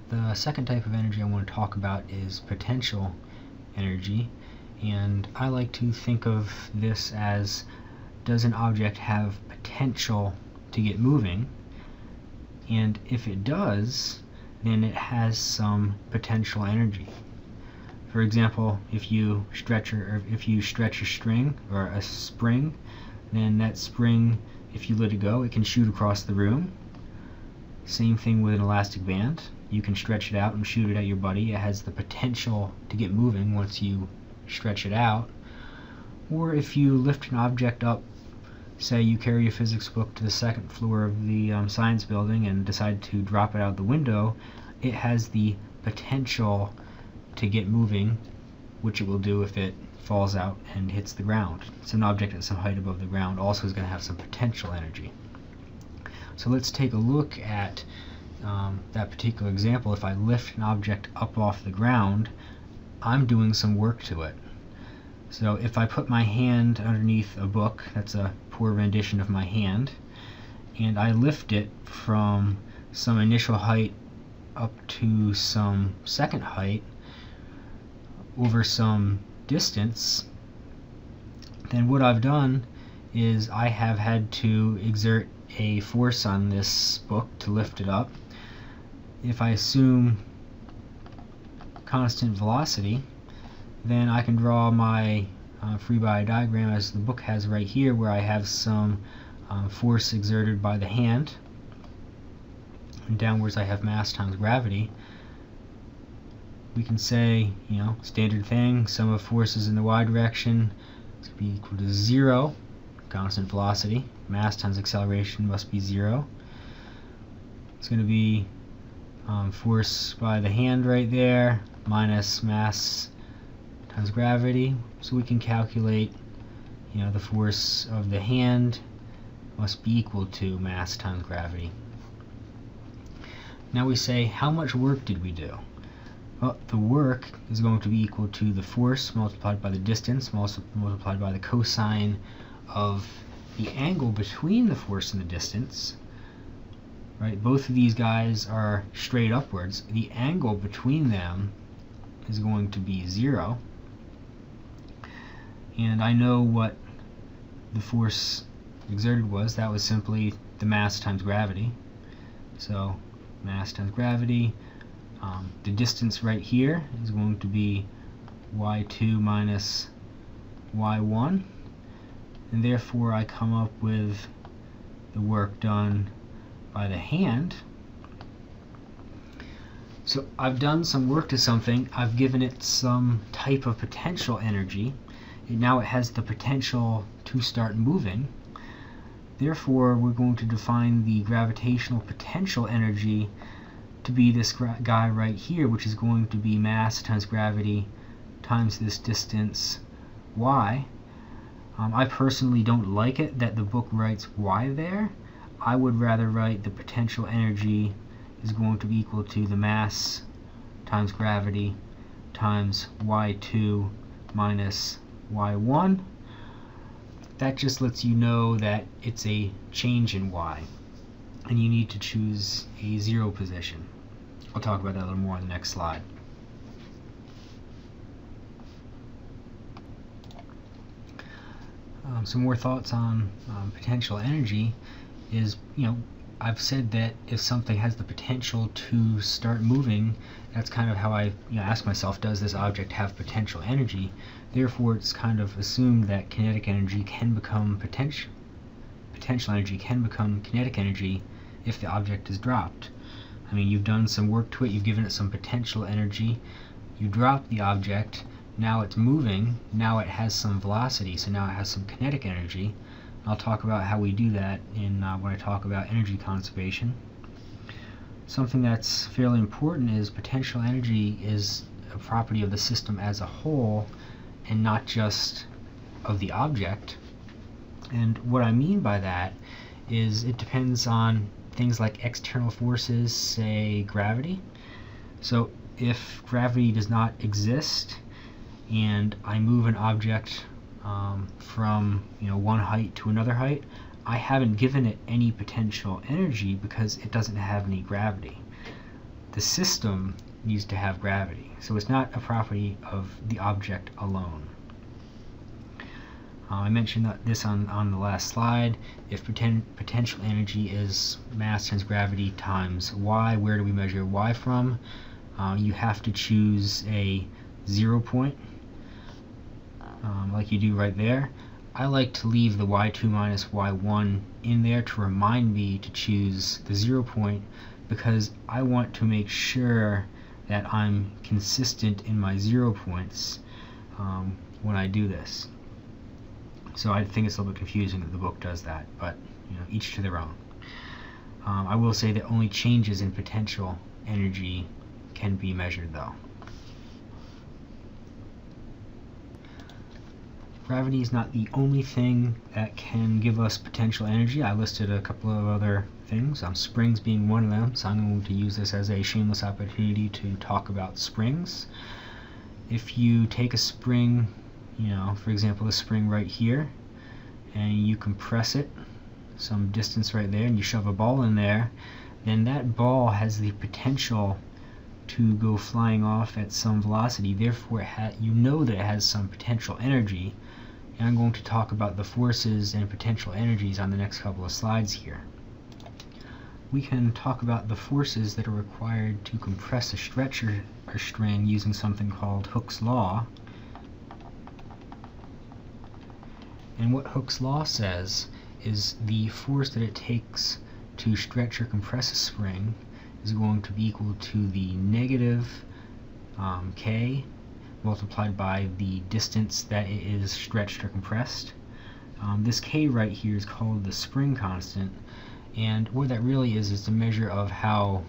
The second type of energy I want to talk about is potential energy, and I like to think of this as, does an object have potential to get moving? And if it does, then it has some potential energy. For example, if you stretch a string or a spring, then that spring, if you let it go, it can shoot across the room. Same thing with an elastic band. You can stretch it out and shoot it at your buddy. It has the potential to get moving once you stretch it out. Or if you lift an object up, say you carry a physics book to the second floor of the science building and decide to drop it out the window, it has the potential to get moving, which it will do if it falls out and hits the ground. So an object at some height above the ground also is going to have some potential energy. So let's take a look at that particular example. If I lift an object up off the ground, I'm doing some work to it. So if I put my hand underneath a book, that's a poor rendition of my hand, and I lift it from some initial height up to some second height over some distance, then what I've done is I have had to exert a force on this book to lift it up. If I assume constant velocity, then I can draw my free body diagram as the book has right here, where I have some force exerted by the hand, and downwards I have mass times gravity. We can say, standard thing, sum of forces in the y direction is going to be equal to 0, constant velocity. Mass times acceleration must be 0. It's going to be force by the hand right there minus mass times gravity. So we can calculate, the force of the hand must be equal to mass times gravity. Now we say, how much work did we do? Well, the work is going to be equal to the force multiplied by the distance multiplied by the cosine of the angle between the force and the distance. Right? Both of these guys are straight upwards. The angle between them is going to be 0. And I know what the force exerted was. That was simply the mass times gravity. So mass times gravity. The distance right here is going to be y2 minus y1, and therefore I come up with the work done by the hand. So I've done some work to something, I've given it some type of potential energy, and now it has the potential to start moving. Therefore, we're going to define the gravitational potential energy to be this guy right here, which is going to be mass times gravity times this distance y. I personally don't like it that the book writes y there. I would rather write the potential energy is going to be equal to the mass times gravity times y2 minus y1. That just lets you know that it's a change in y, and you need to choose a 0 position. I'll talk about that a little more on the next slide. Some more thoughts on potential energy is, I've said that if something has the potential to start moving, that's kind of how I ask myself, does this object have potential energy? Therefore, it's kind of assumed that kinetic energy can become potential energy can become kinetic energy if the object is dropped. I mean, you've done some work to it, you've given it some potential energy, you drop the object, now it's moving, now it has some velocity, so now it has some kinetic energy. I'll talk about how we do that in when I talk about energy conservation. Something that's fairly important is potential energy is a property of the system as a whole and not just of the object. And what I mean by that is it depends on things like external forces, say gravity. So if gravity does not exist and I move an object from one height to another height, I haven't given it any potential energy because it doesn't have any gravity. the system needs to have gravity. So it's not a property of the object alone. I mentioned this on the last slide. If potential energy is mass times gravity times y, where do we measure y from? You have to choose a 0 point, like you do right there. I like to leave the y2 minus y1 in there to remind me to choose the 0 point, because I want to make sure that I'm consistent in my 0 points when I do this. So I think it's a little bit confusing that the book does that, but each to their own. I will say that only changes in potential energy can be measured, though. Gravity is not the only thing that can give us potential energy. I listed a couple of other things, springs being one of them, so I'm going to use this as a shameless opportunity to talk about springs. If you take a spring, for example, the spring right here, and you compress it some distance right there, and you shove a ball in there, then that ball has the potential to go flying off at some velocity. Therefore, you know that it has some potential energy, and I'm going to talk about the forces and potential energies on the next couple of slides here. We can talk about the forces that are required to compress a stretcher or string using something called Hooke's law. And what Hooke's law says is the force that it takes to stretch or compress a spring is going to be equal to the negative k multiplied by the distance that it is stretched or compressed. This k right here is called the spring constant, and what that really is a measure of how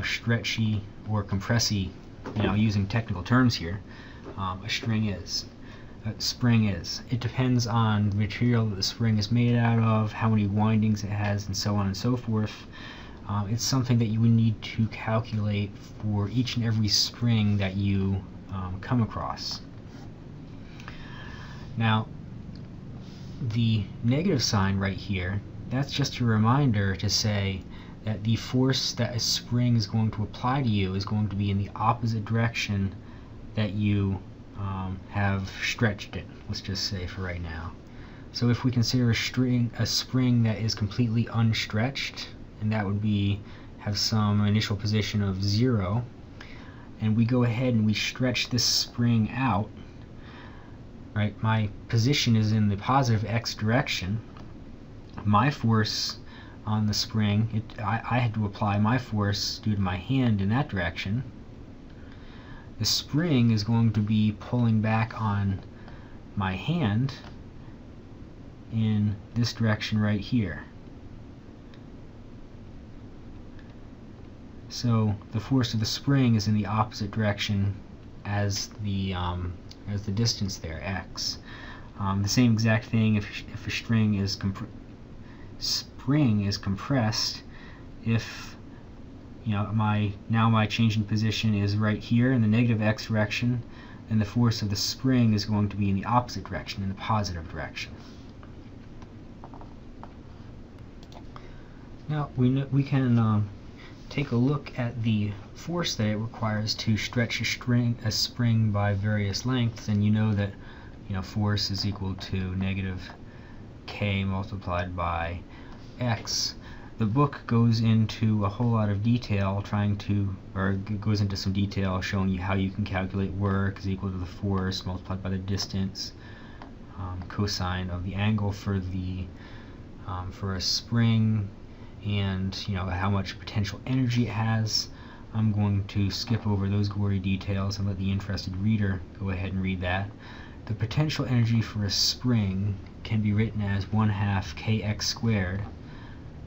stretchy or compressy, using technical terms here, a spring is. It depends on the material that the spring is made out of, how many windings it has, and so on and so forth. It's something that you would need to calculate for each and every spring that you come across. Now, the negative sign right here, that's just a reminder to say that the force that a spring is going to apply to you is going to be in the opposite direction that you have stretched it, let's just say for right now. So if we consider a spring that is completely unstretched, and that would have some initial position of 0, and we go ahead and we stretch this spring out, right? My position is in the positive x direction. My force on the spring, I had to apply my force due to my hand in that direction. The spring is going to be pulling back on my hand in this direction right here. So the force of the spring is in the opposite direction as the distance there, x. The same exact thing if a spring is compressed. If my change in position is right here in the negative x direction, then the force of the spring is going to be in the opposite direction, in the positive direction. Now we can take a look at the force that it requires to stretch a spring by various lengths, and you know that force is equal to negative k multiplied by x. The book goes into a whole lot of detail goes into some detail showing you how you can calculate work is equal to the force multiplied by the distance, cosine of the angle for a spring, and how much potential energy it has. I'm going to skip over those gory details and let the interested reader go ahead and read that. The potential energy for a spring can be written as 1/2 kx squared,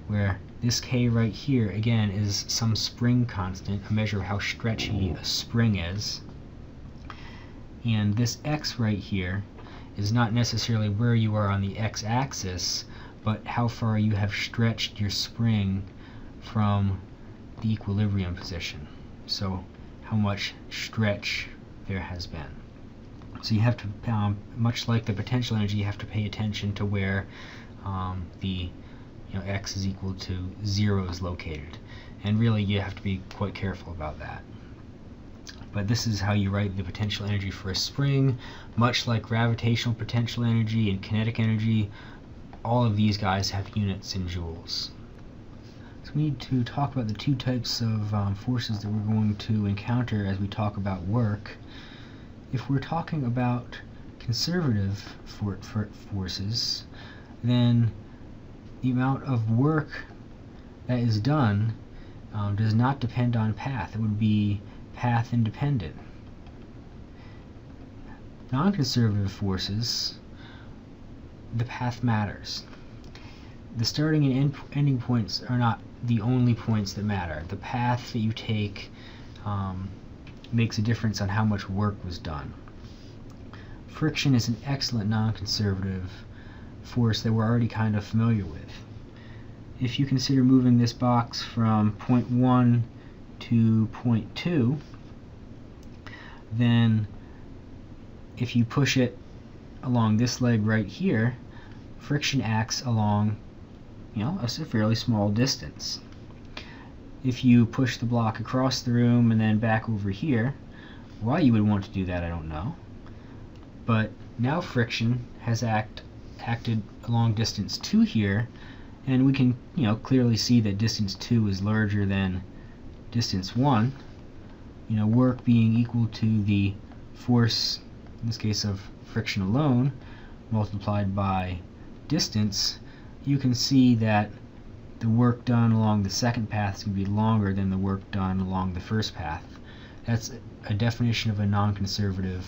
where this k right here again is some spring constant, a measure of how stretchy a spring is, and this x right here is not necessarily where you are on the x-axis, but how far you have stretched your spring from the equilibrium position. So how much stretch there has been. So you have to, much like the potential energy, you have to pay attention to where the x is equal to 0 is located. And really you have to be quite careful about that. But this is how you write the potential energy for a spring. Much like gravitational potential energy and kinetic energy, all of these guys have units in joules. So we need to talk about the two types of forces that we're going to encounter as we talk about work. If we're talking about conservative forces, then the amount of work that is done does not depend on path. It would be path independent. Non-conservative forces, the path matters. The starting and ending points are not the only points that matter. The path that you take makes a difference on how much work was done. Friction is an excellent non-conservative force that we're already kind of familiar with. If you consider moving this box from point 1 to point 2, then if you push it along this leg right here, friction acts along a fairly small distance. If you push the block across the room and then back over here, why you would want to do that I don't know, but now friction has acted along distance 2 here, and we can clearly see that distance 2 is larger than distance 1. Work being equal to the force, in this case of friction alone, multiplied by distance, you can see that the work done along the second path is going to be longer than the work done along the first path. That's a definition of a non-conservative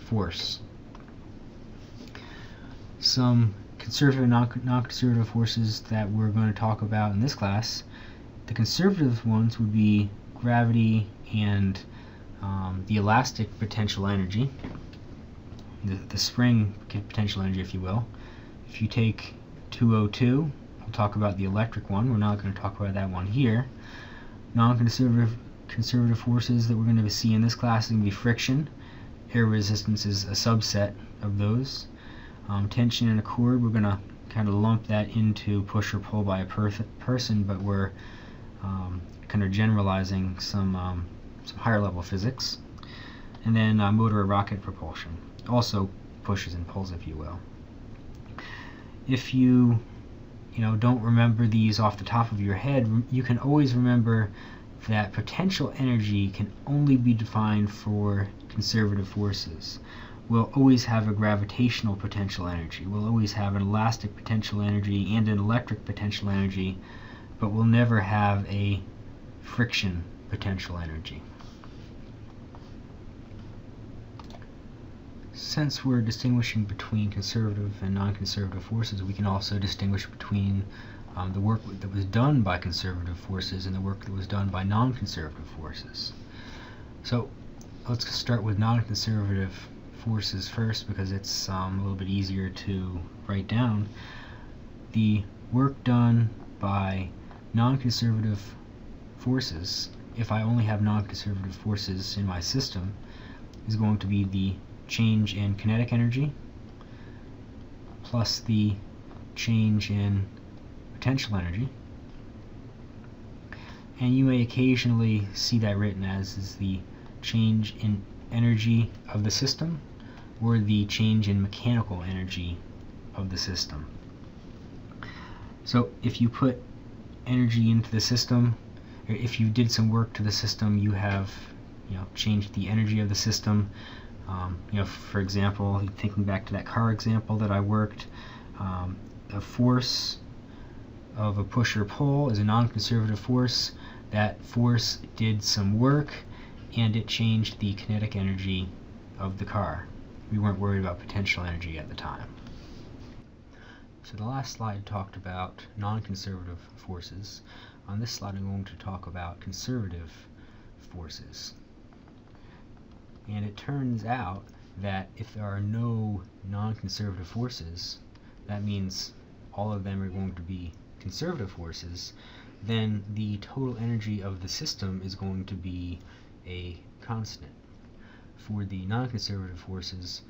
force. Some conservative and non-conservative forces that we're going to talk about in this class. The conservative ones would be gravity and the elastic potential energy, the spring potential energy, if you will. If you take 202, we'll talk about the electric one. We're not going to talk about that one here. Non-conservative forces that we're going to see in this class is going to be friction. Air resistance is a subset of those. Tension and a cord, we're going to kind of lump that into push or pull by a person, but we're kind of generalizing some higher level physics. And then motor or rocket propulsion, also pushes and pulls, if you will. If you don't remember these off the top of your head, you can always remember that potential energy can only be defined for conservative forces. We'll always have a gravitational potential energy, we'll always have an elastic potential energy and an electric potential energy, but we'll never have a friction potential energy. Since we're distinguishing between conservative and non-conservative forces, we can also distinguish between the work that was done by conservative forces and the work that was done by non-conservative forces. So let's start with non-conservative forces first, because it's a little bit easier to write down. The work done by non-conservative forces, if I only have non-conservative forces in my system, is going to be the change in kinetic energy plus the change in potential energy. And you may occasionally see that written as is the change in energy of the system or the change in mechanical energy of the system. So if you put energy into the system, or if you did some work to the system, you have changed the energy of the system. For example, thinking back to that car example that I worked, a force of a push or pull is a non-conservative force. That force did some work and it changed the kinetic energy of the car. We weren't worried about potential energy at the time. So the last slide talked about non-conservative forces. On this slide I'm going to talk about conservative forces. And it turns out that if there are no non-conservative forces, that means all of them are going to be conservative forces, then the total energy of the system is going to be a constant. For the non-conservative forces,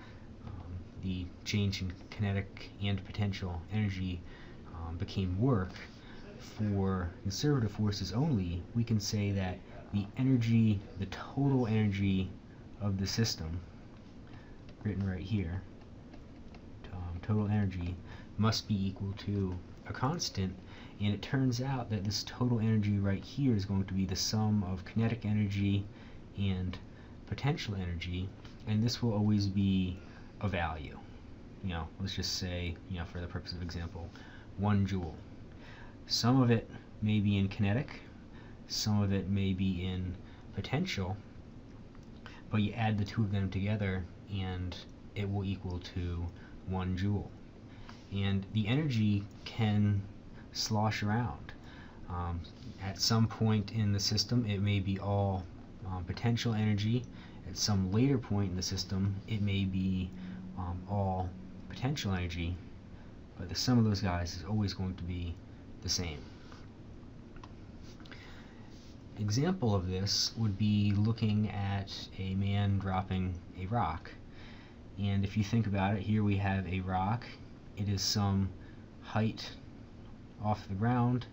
the change in kinetic and potential energy became work, for conservative forces only, we can say that the energy, the total energy of the system, written right here, total energy must be equal to a constant, and it turns out that this total energy right here is going to be the sum of kinetic energy and potential energy, and this will always be a value. Let's just say, for the purpose of example, 1 joule. Some of it may be in kinetic, some of it may be in potential, but you add the two of them together and it will equal to 1 joule. And the energy can slosh around. At some point in the system it may be all potential energy. At some later point in the system it may be all potential energy, but the sum of those guys is always going to be the same. Example of this would be looking at a man dropping a rock. And if you think about it, here we have a rock. It is some height off the ground,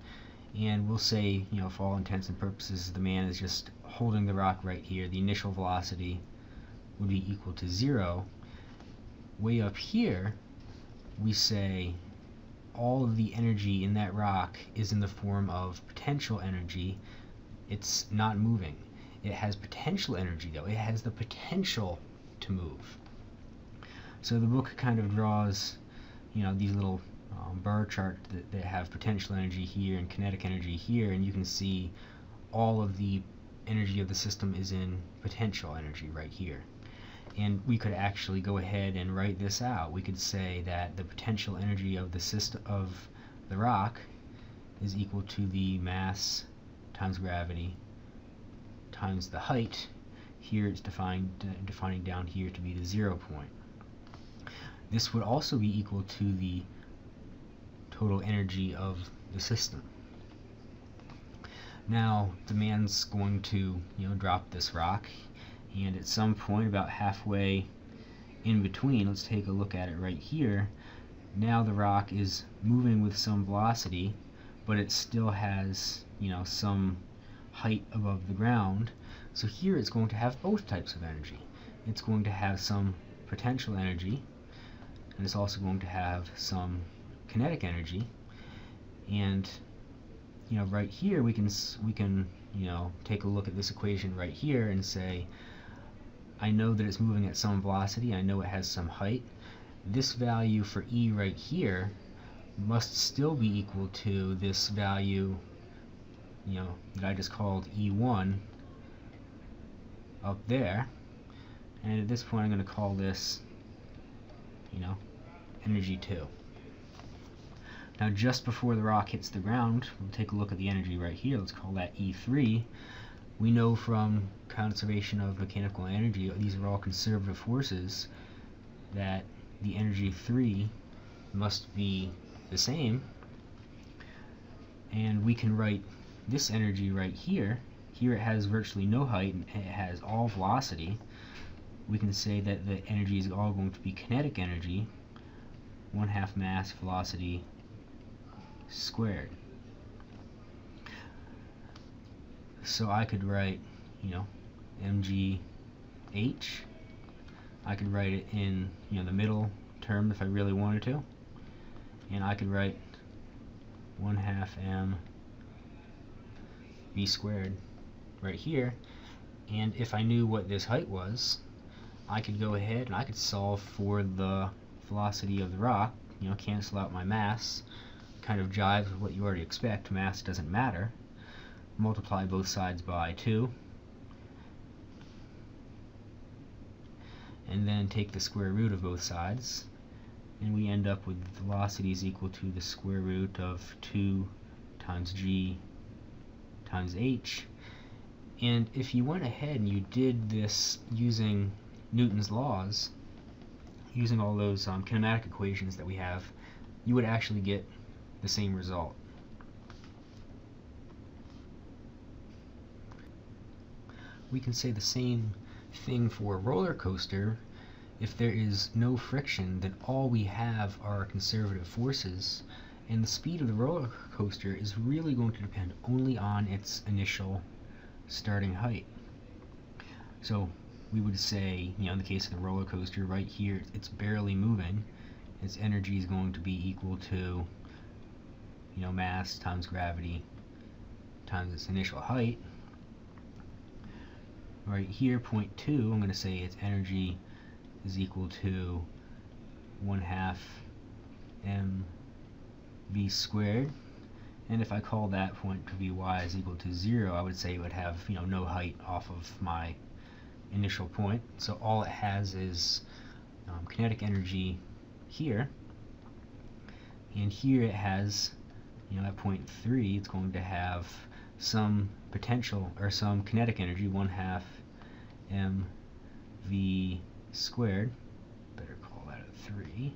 and we'll say, for all intents and purposes, the man is just holding the rock right here. The initial velocity would be equal to 0. Way up here, we say all of the energy in that rock is in the form of potential energy. It's not moving. It has potential energy, though. It has the potential to move. So the book kind of draws, these little bar charts that have potential energy here and kinetic energy here, and you can see all of the energy of the system is in potential energy right here. And we could actually go ahead and write this out. We could say that the potential energy of the system of the rock is equal to the mass times gravity times the height. Here it's defining down here to be the 0 point. This would also be equal to the total energy of the system. Now the man's going to drop this rock, and at some point about halfway in between, let's take a look at it right here. Now the rock is moving with some velocity, but it still has some height above the ground. So here it's going to have both types of energy. It's going to have some potential energy, and it's also going to have some kinetic energy. And right here we can take a look at this equation right here and say, I know that it's moving at some velocity, I know it has some height. This value for E right here must still be equal to this value that I just called E1 up there, and at this point I'm going to call this energy 2. Now just before the rock hits the ground, we'll take a look at the energy right here. Let's call that E3. We know from conservation of mechanical energy, these are all conservative forces, that the energy 3 must be the same, and we can write this energy right here. Here it has virtually no height and it has all velocity. We can say that the energy is all going to be kinetic energy, 1/2 mass velocity squared. So I could write, mgh. I could write it in, the middle term if I really wanted to, and I could write 1/2 m v squared right here. And if I knew what this height was, I could go ahead and I could solve for the velocity of the rock, cancel out my mass, kind of jives with what you already expect, mass doesn't matter. Multiply both sides by 2, and then take the square root of both sides, and we end up with velocity is equal to the square root of 2 times g times h. And if you went ahead and you did this using Newton's laws, using all those kinematic equations that we have, you would actually get the same result. We can say the same thing for a roller coaster. If there is no friction, then all we have are conservative forces, And the speed of the roller coaster is really going to depend only on its initial starting height. So we would say, in the case of the roller coaster, right here, it's barely moving. Its energy is going to be equal to, mass times gravity times its initial height. Right here, point 2, I'm going to say its energy is equal to 1/2 mv squared. And if I call that point to be y is equal to 0, I would say it would have no height off of my initial point. So all it has is kinetic energy here, and here it has, at point 3, it's going to have some potential or some kinetic energy, 1/2 mv squared. Better call that a 3.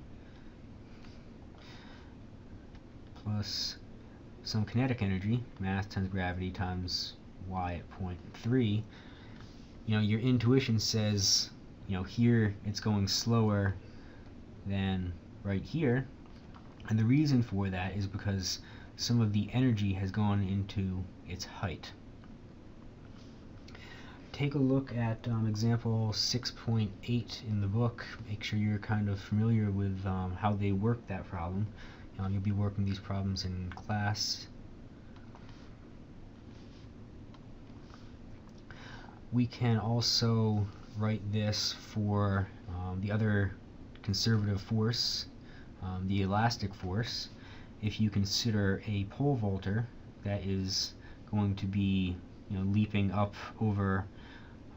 Plus some kinetic energy, mass times gravity times y at point 3. Your intuition says, here it's going slower than right here, and the reason for that is because some of the energy has gone into its height. Take a look at example 6.8 in the book. Make sure you're kind of familiar with how they work that problem. You'll be working these problems in class. We can also write this for the other conservative force, the elastic force. If you consider a pole vaulter that is going to be leaping up over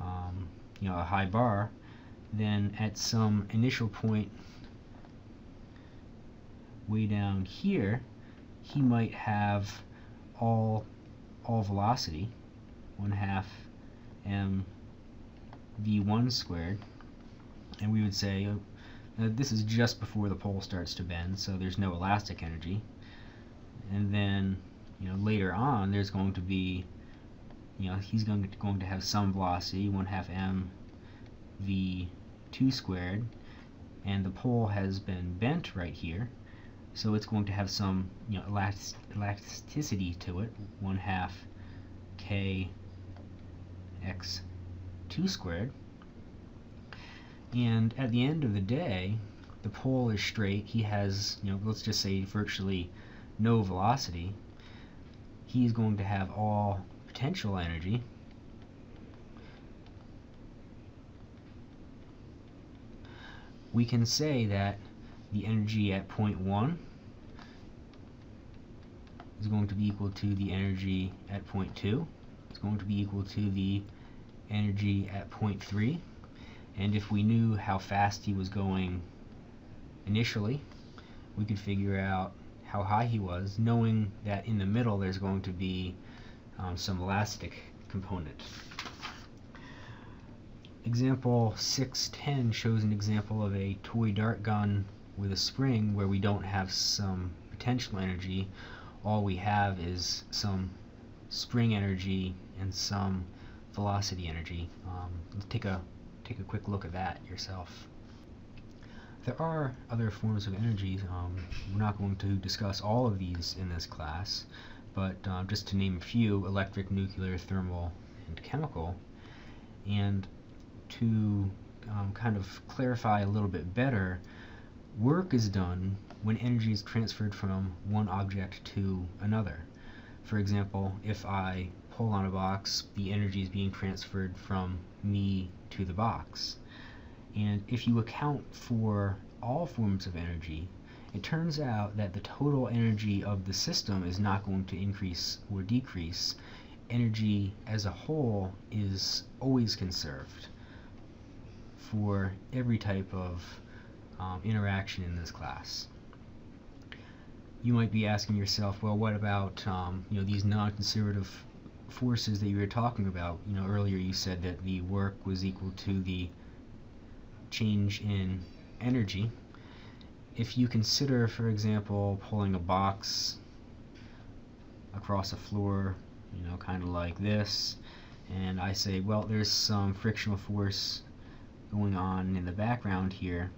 a high bar, then at some initial point way down here, he might have all velocity, 1/2 mv1 squared, and we would say this is just before the pole starts to bend, so there's no elastic energy. And then later on there's going to be he's going to have some velocity, 1/2 mv2 squared, and the pole has been bent right here, so it's going to have some elasticity to it, 1/2 kx2 squared. And at the end of the day, the pole is straight. He has, let's just say virtually no velocity. He's going to have all potential energy. We can say that the energy at point 1 is going to be equal to the energy at point 2. It's going to be equal to the energy at point 3. And if we knew how fast he was going initially, we could figure out how high he was, knowing that in the middle there's going to be some elastic component. Example 6.10 shows an example of a toy dart gun with a spring where we don't have some potential energy. All we have is some spring energy and some velocity energy. Let's take a quick look at that yourself. There are other forms of energy. We're not going to discuss all of these in this class, but just to name a few: electric, nuclear, thermal, and chemical. And to kind of clarify a little bit better, work is done when energy is transferred from one object to another. For example, if I pull on a box, the energy is being transferred from me to the box. And if you account for all forms of energy, it turns out that the total energy of the system is not going to increase or decrease. Energy as a whole is always conserved for every type of interaction in this class. You might be asking yourself, well, what about these non-conservative forces that you were talking about? Earlier you said that the work was equal to the change in energy. If you consider, for example, pulling a box across a floor, kind of like this, and I say, well, there's some frictional force going on in the background here,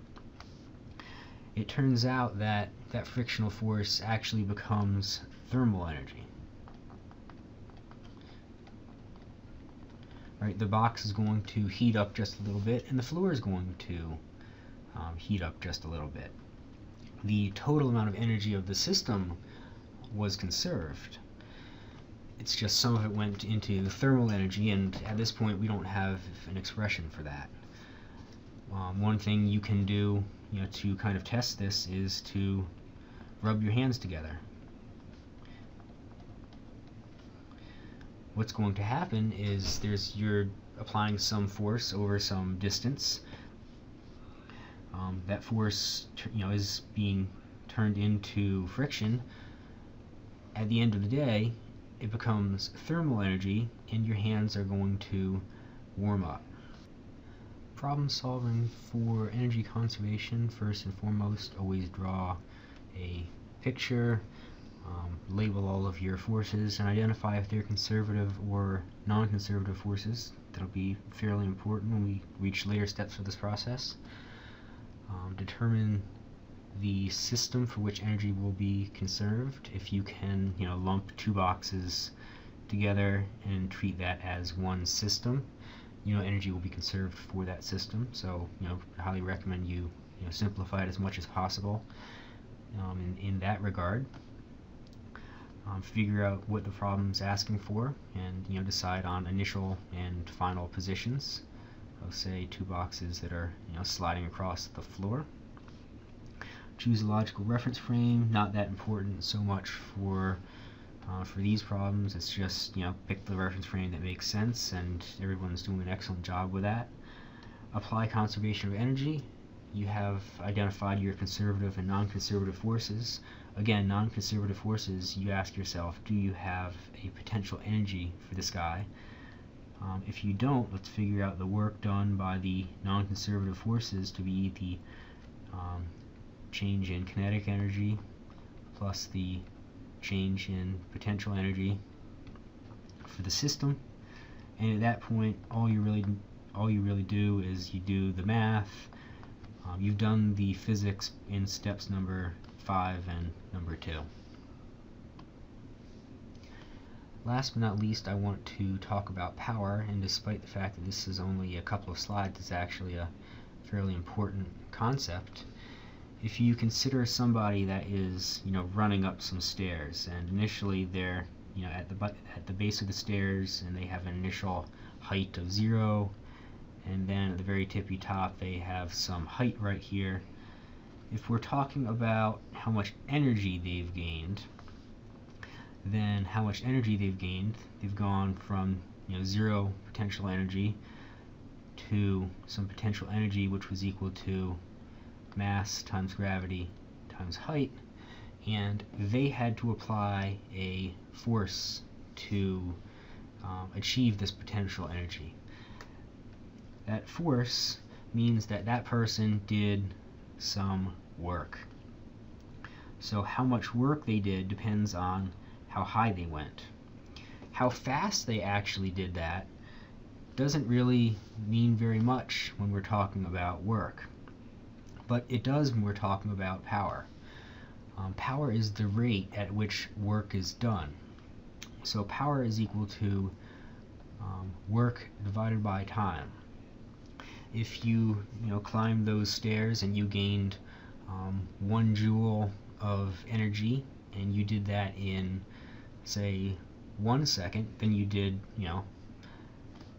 it turns out that that frictional force actually becomes thermal energy. Right, the box is going to heat up just a little bit, and the floor is going to heat up just a little bit. The total amount of energy of the system was conserved. It's just some of it went into thermal energy, and at this point we don't have an expression for that. One thing you can do, to kind of test this is to rub your hands together. What's going to happen is you're applying some force over some distance. That force is being turned into friction. At the end of the day, it becomes thermal energy, and your hands are going to warm up. Problem solving for energy conservation, first and foremost, always draw a picture, label all of your forces, and identify if they're conservative or non-conservative forces. That'll be fairly important when we reach later steps of this process. Determine the system for which energy will be conserved. If you can, lump two boxes together and treat that as one system, energy will be conserved for that system. So, I highly recommend you, simplify it as much as possible in that regard. Figure out what the problem's asking for, and decide on initial and final positions of, say, two boxes that are sliding across the floor. Choose a logical reference frame. Not that important so much for these problems. It's just pick the reference frame that makes sense, and everyone's doing an excellent job with that. Apply conservation of energy. You have identified your conservative and non-conservative forces. Again, non-conservative forces, you ask yourself, do you have a potential energy for this guy? If you don't, let's figure out the work done by the non-conservative forces to be the change in kinetic energy plus the change in potential energy for the system. And at that point, all you really do is you do the math. You've done the physics in steps number 5 and number 2. Last but not least, I want to talk about power, and despite the fact that this is only a couple of slides, it's actually a fairly important concept. If you consider somebody that is, running up some stairs, and initially they're, at the base of the stairs, and they have an initial height of 0, and then at the very tippy top they have some height right here. If we're talking about how much energy they've gained, then how much energy they've gained, they've gone from 0 potential energy to some potential energy which was equal to mass times gravity times height, and they had to apply a force to achieve this potential energy. That force means that that person did some work. So how much work they did depends on how high they went. How fast they actually did that doesn't really mean very much when we're talking about work, but it does when we're talking about power. Power is the rate at which work is done. So power is equal to work divided by time. If you climbed those stairs and you gained 1 joule of energy, and you did that in, say, 1 second, then you did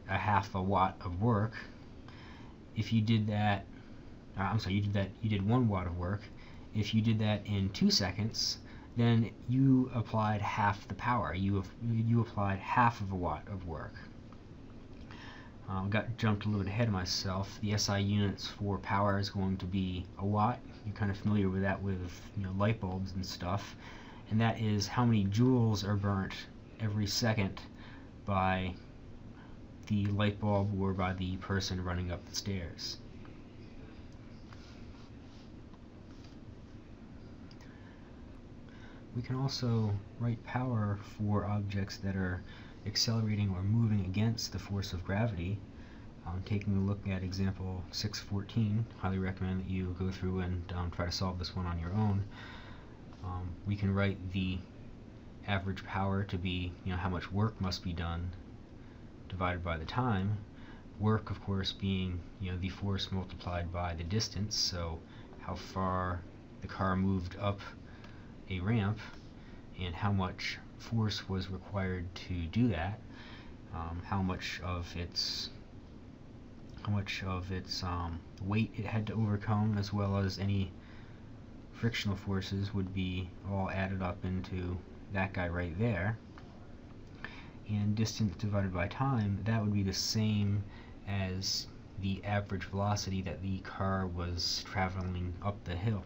a half a watt of work. If you did that, you did 1 watt of work. If you did that in 2 seconds, then you applied half the power. You applied half of a watt of work. Jumped a little bit ahead of myself. The SI units for power is going to be a watt. You're kind of familiar with that with light bulbs and stuff, and that is how many joules are burnt every second by the light bulb or by the person running up the stairs. We can also write power for objects that are accelerating or moving against the force of gravity. Taking a look at example 6.14, highly recommend that you go through and try to solve this one on your own. We can write the average power to be, how much work must be done divided by the time. Work, of course, being, the force multiplied by the distance, so how far the car moved up a ramp and how much force was required to do that, how much of its weight it had to overcome, as well as any frictional forces, would be all added up into that guy right there. And distance divided by time, that would be the same as the average velocity that the car was traveling up the hill.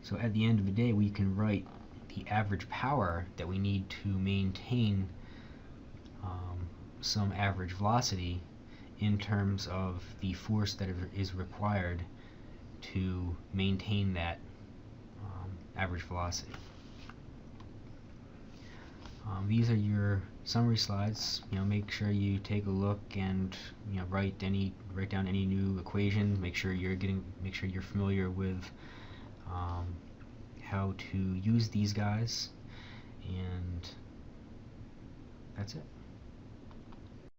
So at the end of the day, we can write the average power that we need to maintain some average velocity in terms of the force that is required to maintain that average velocity. These are your summary slides. Make sure you take a look and write down any new equations. Make sure you're familiar with how to use these guys, and that's it.